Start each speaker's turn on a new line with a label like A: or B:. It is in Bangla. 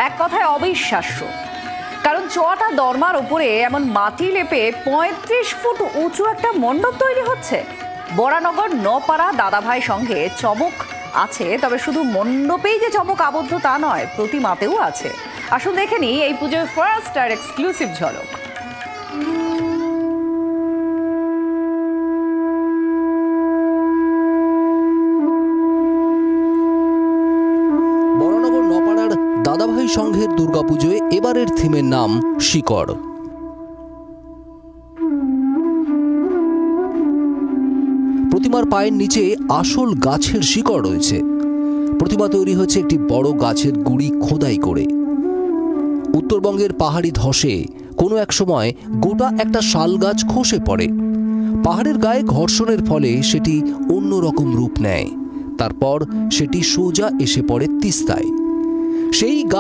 A: এক কথায় অবিশ্বাস্য। কারণ চোয়াটা দরমার উপরে এমন মাটি লেপে ৩৫ ফুট উঁচু একটা মণ্ডপ তৈরি হচ্ছে। বরানগর নপাড়া দাদাভাই সঙ্গে চমক আছে, তবে শুধু মণ্ডপেই যে চমক আবদ্ধ তা নয়, প্রতিমাতেও আছে। আসুন দেখে নিই এই পুজোর ফার্স্ট আর এক্সক্লুসিভ ঝলক।
B: বরানগর নপাড়ার দাদাভাই সংঘের দুর্গাপুজোয় এবারের থিমের নাম শিকড়। প্রতিমার পায়ের নিচে আসল গাছের শিকড় রয়েছে। প্রতিমা তৈরি হয়েছে একটি বড় গাছের গুড়ি খোদাই করে। উত্তরবঙ্গের পাহাড়ি ধসে কোনো এক সময় গোটা একটা শাল গাছ খসে পড়ে। পাহাড়ের গায়ে ঘর্ষণের ফলে সেটি অন্যরকম রূপ নেয়। তারপর সেটি সোজা এসে পড়ে তিস্তায়। সেই